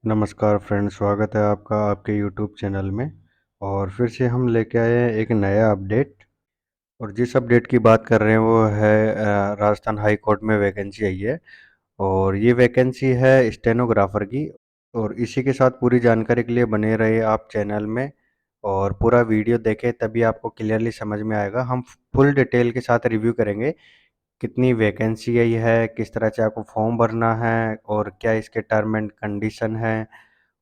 नमस्कार फ्रेंड, स्वागत है आपका आपके यूट्यूब चैनल में। और फिर से हम लेके आए हैं एक नया अपडेट। और जिस अपडेट की बात कर रहे हैं वो है राजस्थान हाई कोर्ट में वैकेंसी आई है। और ये वैकेंसी है स्टेनोग्राफर की। और इसी के साथ पूरी जानकारी के लिए बने रहे आप चैनल में और पूरा वीडियो देखें, तभी आपको क्लियरली समझ में आएगा। हम फुल डिटेल के साथ रिव्यू करेंगे कितनी वैकेंसी आई है, किस तरह से आपको फॉर्म भरना है और क्या इसके टर्म एंड कंडीशन है।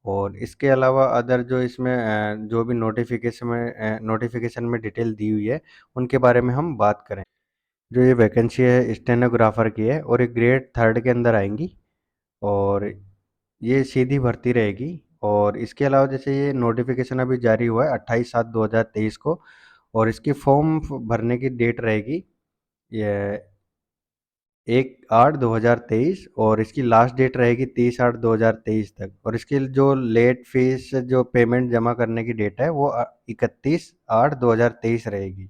और इसके अलावा अदर जो इसमें जो भी नोटिफिकेशन में डिटेल दी हुई है उनके बारे में हम बात करें। जो ये वैकेंसी है स्टेनोग्राफर की है और ये ग्रेड थर्ड के अंदर आएंगी। और ये सीधी भर्ती रहेगी। और इसके अलावा जैसे ये नोटिफिकेशन अभी जारी हुआ है 28/7/2023 को। और इसकी फॉर्म भरने की डेट रहेगी ये 1/8/2023। और इसकी लास्ट डेट रहेगी 30/8/2023 तक। और इसकी जो लेट फीस जो पेमेंट जमा करने की डेट है वो 31/8/2023 रहेगी।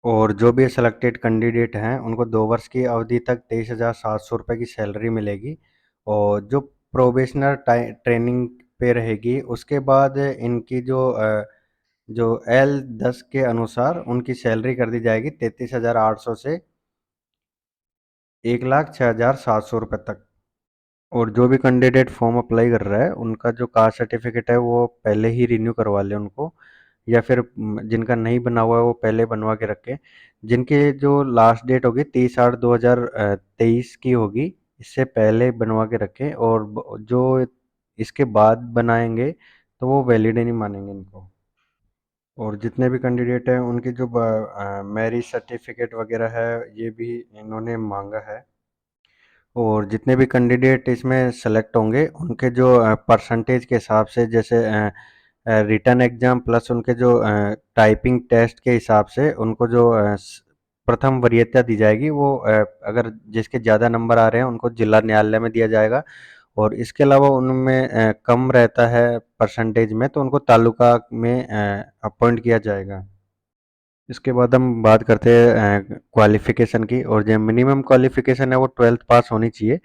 और जो भी सिलेक्टेड कैंडिडेट हैं उनको 2 वर्ष की अवधि तक 23,700 रुपये की सैलरी मिलेगी। और जो प्रोबेशनर ट्रेनिंग पे रहेगी उसके बाद इनकी जो L10 के अनुसार उनकी सैलरी कर दी जाएगी 33,800 से 1,06,700 रुपये तक। और जो भी कैंडिडेट फॉर्म अप्लाई कर रहा है उनका जो कास्ट सर्टिफिकेट है वो पहले ही रिन्यू करवा लें उनको। या फिर जिनका नहीं बना हुआ है वो पहले बनवा के रखें। जिनके जो लास्ट डेट होगी 30/8/2023 की होगी, इससे पहले बनवा के रखें। और जो इसके बाद बनाएंगे तो वो वैलिड ही नहीं मानेंगे इनको। और जितने भी कैंडिडेट हैं उनकी जो मैरिज सर्टिफिकेट वगैरह है ये भी इन्होंने मांगा है। और जितने भी कैंडिडेट इसमें सेलेक्ट होंगे उनके जो परसेंटेज के हिसाब से, जैसे रिटन एग्जाम प्लस उनके जो टाइपिंग टेस्ट के हिसाब से उनको जो प्रथम वरीयता दी जाएगी वो अगर जिसके ज़्यादा नंबर आ रहे हैं उनको जिला न्यायालय में दिया जाएगा। और इसके अलावा उनमें कम रहता है परसेंटेज में तो उनको तालुका में अपॉइंट किया जाएगा। इसके बाद हम बात करते हैं क्वालिफिकेशन की। और जो मिनिमम क्वालिफिकेशन है वो 12th पास होनी चाहिए।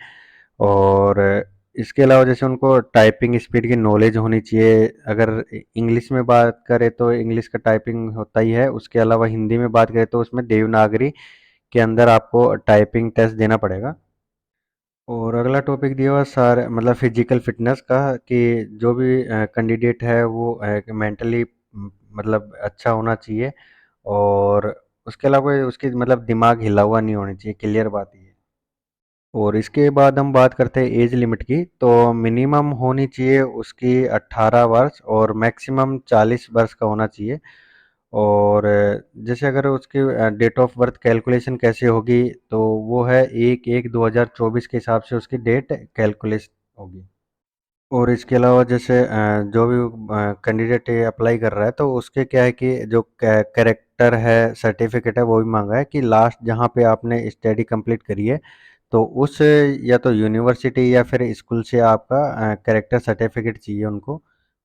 और इसके अलावा जैसे उनको टाइपिंग स्पीड की नॉलेज होनी चाहिए। अगर इंग्लिश में बात करें तो इंग्लिश का टाइपिंग होता ही है, उसके अलावा हिंदी में बात करें तो उसमें देवनागरी के अंदर आपको टाइपिंग टेस्ट देना पड़ेगा। और अगला टॉपिक दिया हुआ सर मतलब फिजिकल फिटनेस का, कि जो भी कैंडिडेट है वो मेंटली मतलब अच्छा होना चाहिए। और उसके अलावा उसकी मतलब दिमाग हिला हुआ नहीं होना चाहिए, क्लियर बात ये। और इसके बाद हम बात करते हैं एज लिमिट की। तो मिनिमम होनी चाहिए उसकी 18 वर्ष और मैक्सिमम 40 वर्ष का होना चाहिए। और जैसे अगर उसकी डेट ऑफ बर्थ कैलकुलेशन कैसे होगी तो वो है 1/1/2024 के हिसाब से उसकी डेट कैलकुलेट होगी। और इसके अलावा जैसे जो भी कैंडिडेट अप्लाई कर रहा है तो उसके क्या है कि जो कैरेक्टर है सर्टिफिकेट है वो भी मांगा है कि लास्ट जहाँ पे आपने स्टडी कंप्लीट करी है तो उस या तो यूनिवर्सिटी या फिर स्कूल से आपका कैरेक्टर सर्टिफिकेट चाहिए उनको।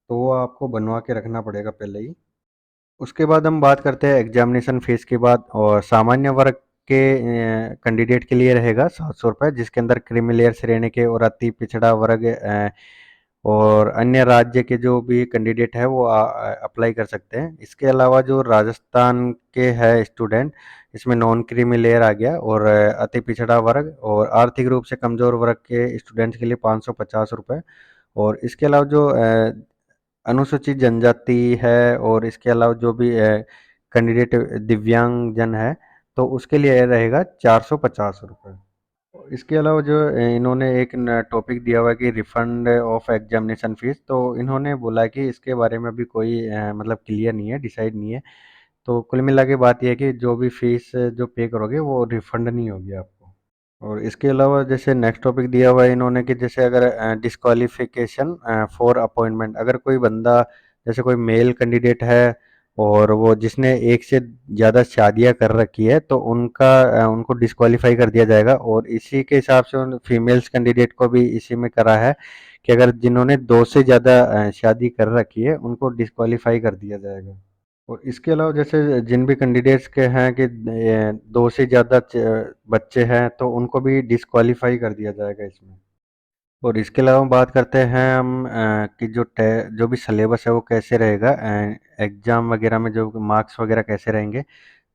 तो वो आपको बनवा के रखना पड़ेगा पहले ही। उसके बाद हम बात करते हैं एग्जामिनेशन फीस के बाद। और सामान्य वर्ग के कैंडिडेट के लिए रहेगा 700 रुपये, जिसके अंदर क्रीमी लेयर श्रेणी के और अति पिछड़ा वर्ग और अन्य राज्य के जो भी कैंडिडेट है वो अप्लाई कर सकते हैं। इसके अलावा जो राजस्थान के है स्टूडेंट, इसमें नॉन क्रीमी लेयर आ गया। और अति पिछड़ा वर्ग और आर्थिक रूप से कमजोर वर्ग के स्टूडेंट्स के लिए 550 रुपये। और इसके अलावा जो अनुसूचित जनजाति है और इसके अलावा जो भी कैंडिडेट दिव्यांग जन है तो उसके लिए रहेगा 450 रुपये। इसके अलावा जो इन्होंने एक टॉपिक दिया हुआ है कि रिफंड ऑफ एग्जामिनेशन फीस, तो इन्होंने बोला कि इसके बारे में अभी कोई मतलब क्लियर नहीं है, डिसाइड नहीं है। तो कुल मिला के बात यह है कि जो भी फीस जो पे करोगे वो रिफंड नहीं होगी आपको। और इसके अलावा जैसे नेक्स्ट टॉपिक दिया हुआ है इन्होंने कि जैसे अगर डिस्क्वालिफिकेशन फॉर अपॉइंटमेंट, अगर कोई बंदा जैसे कोई मेल कैंडिडेट है और वो जिसने एक से ज़्यादा शादियां कर रखी है तो उनको डिस्क्वालीफाई कर दिया जाएगा। और इसी के हिसाब से उन फीमेल्स कैंडिडेट को भी इसी में करा है कि अगर जिन्होंने दो से ज़्यादा शादी कर रखी है उनको डिस्क्वालीफाई कर दिया जाएगा। और इसके अलावा जैसे जिन भी कैंडिडेट्स के हैं कि दो से ज़्यादा बच्चे हैं तो उनको भी डिस्क्वालीफाई कर दिया जाएगा इसमें। और इसके अलावा बात करते हैं हम कि जो भी सिलेबस है वो कैसे रहेगा, एग्ज़ाम वगैरह में जो मार्क्स वगैरह कैसे रहेंगे।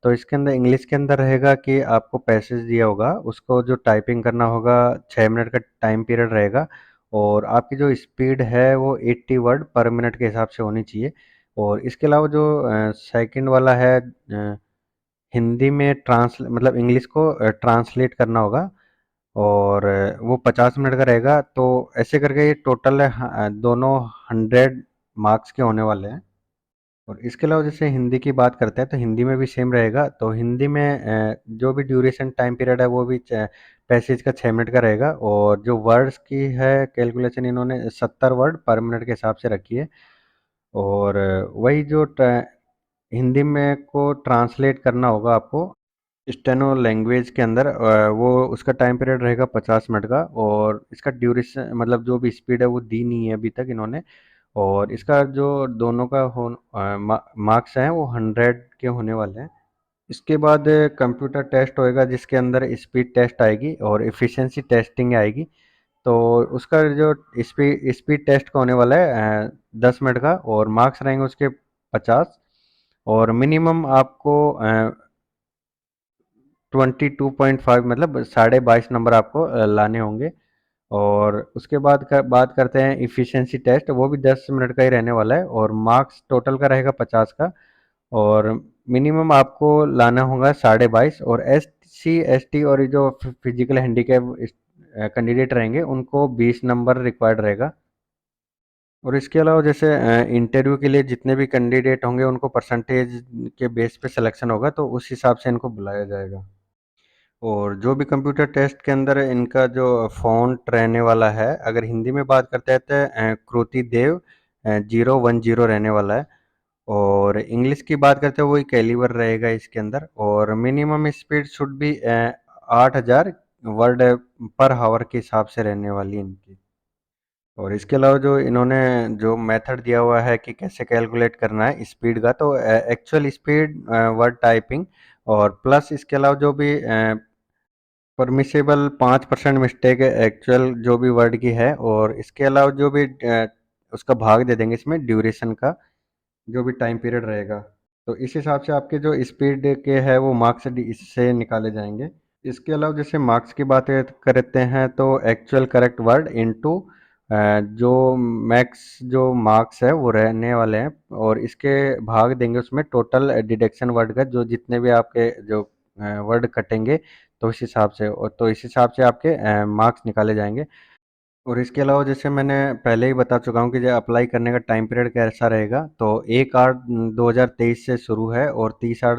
तो इसके अंदर इंग्लिश के अंदर रहेगा कि आपको पैसेज दिया होगा, उसको जो टाइपिंग करना होगा, 6 मिनट का टाइम पीरियड रहेगा। और आपकी जो स्पीड है वो 80 वर्ड पर मिनट के हिसाब से होनी चाहिए। और इसके अलावा जो सेकंड वाला है, हिंदी में मतलब इंग्लिश को ट्रांसलेट करना होगा। और वो 50 मिनट का रहेगा। तो ऐसे करके ये टोटल दोनों 100 मार्क्स के होने वाले हैं। और इसके अलावा जैसे हिंदी की बात करते हैं तो हिंदी में भी सेम रहेगा। तो हिंदी में जो भी ड्यूरेशन टाइम पीरियड है वो भी पैसेज का 6 मिनट का रहेगा। और जो वर्ड्स की है कैलकुलेशन इन्होंने 70 वर्ड पर मिनट के हिसाब से रखी है। और वही जो हिंदी में को ट्रांसलेट करना होगा आपको स्टेनो लैंग्वेज के अंदर, वो उसका टाइम पीरियड रहेगा 50 मिनट का। और इसका ड्यूरेशन मतलब जो भी स्पीड है वो दी नहीं है अभी तक इन्होंने। और इसका जो दोनों का मार्क्स हैं वो 100 के होने वाले हैं। इसके बाद कंप्यूटर टेस्ट होएगा जिसके अंदर स्पीड टेस्ट आएगी और एफिशिएंसी टेस्टिंग आएगी। तो उसका जो स्पीड टेस्ट का होने वाला है 10 मिनट का, और मार्क्स रहेंगे उसके 50। और मिनिमम आपको 22.5 मतलब 22.5 नंबर आपको लाने होंगे। और उसके बाद बात करते हैं इफ़िशिएंसी टेस्ट, वो भी 10 मिनट का ही रहने वाला है और मार्क्स टोटल का रहेगा 50 का। और मिनिमम आपको लाना होगा 22.5। और SC ST और ये जो फिजिकल हैंडीकैप कैंडिडेट रहेंगे उनको 20 नंबर रिक्वायर्ड रहेगा। और इसके अलावा जैसे इंटरव्यू के लिए जितने भी कैंडिडेट होंगे उनको परसेंटेज के बेस पे सिलेक्शन होगा, तो उस हिसाब से इनको बुलाया जाएगा। और जो भी कंप्यूटर टेस्ट के अंदर इनका जो फ़ॉन्ट रहने वाला है, अगर हिंदी में बात करते हैं तो कृति देव 010 रहने वाला है। और इंग्लिश की बात करते हैं वही कैलिबर रहेगा इसके अंदर। और मिनिमम स्पीड शुड भी 8000 वर्ड पर हावर के हिसाब से रहने वाली है इनकी। और इसके अलावा जो इन्होंने जो मेथड दिया हुआ है कि कैसे कैलकुलेट करना है स्पीड का, तो एक्चुअल स्पीड वर्ड टाइपिंग और प्लस इसके अलावा जो भी परमिसेबल 5% मिस्टेक है एक्चुअल जो भी वर्ड की है। और इसके अलावा जो भी उसका भाग दे देंगे इसमें ड्यूरेशन का, जो भी टाइम पीरियड रहेगा। तो इस हिसाब से आपके जो स्पीड के है वो मार्क्स इससे निकाले जाएंगे। इसके अलावा जैसे मार्क्स की बात करते हैं तो एक्चुअल करेक्ट वर्ड इनटू जो मैक्स जो मार्क्स है वो रहने वाले हैं। और इसके भाग देंगे उसमें टोटल डिडक्शन वर्ड का, जो जितने भी आपके जो वर्ड कटेंगे तो इस हिसाब से, और तो इस हिसाब से आपके मार्क्स निकाले जाएंगे। और इसके अलावा जैसे मैंने पहले ही बता चुका हूँ कि जो अप्लाई करने का टाइम पीरियड कैसा रहेगा, तो 1/8 2023 से शुरू है और 30/8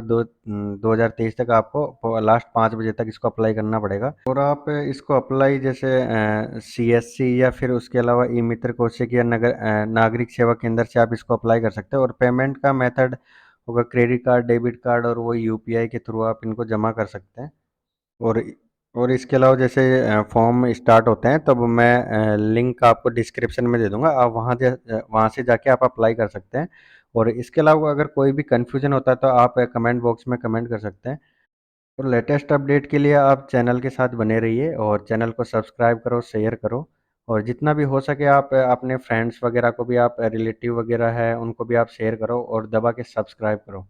2023 तक आपको लास्ट 5 बजे तक इसको अप्लाई करना पड़ेगा। और आप इसको अप्लाई जैसे CSC या फिर उसके अलावा ई मित्र कौशिक या नागरिक सेवा केंद्र से आप इसको अप्लाई कर सकते हैं। और पेमेंट का मेथड होगा क्रेडिट कार्ड, डेबिट कार्ड, और वो UPI के थ्रू आप इनको जमा कर सकते हैं। और और इसके अलावा जैसे फॉर्म स्टार्ट होते हैं तब मैं लिंक आपको डिस्क्रिप्शन में दे दूंगा, आप वहाँ से जाके आप अप्लाई कर सकते हैं। और इसके अलावा अगर कोई भी कन्फ्यूजन होता है तो आप कमेंट बॉक्स में कमेंट कर सकते हैं। और लेटेस्ट अपडेट के लिए आप चैनल के साथ बने रहिए और चैनल को सब्सक्राइब करो, शेयर करो। और जितना भी हो सके आप अपने फ्रेंड्स वगैरह को भी, आप रिलेटिव वगैरह है उनको भी आप शेयर करो और दबा के सब्सक्राइब करो।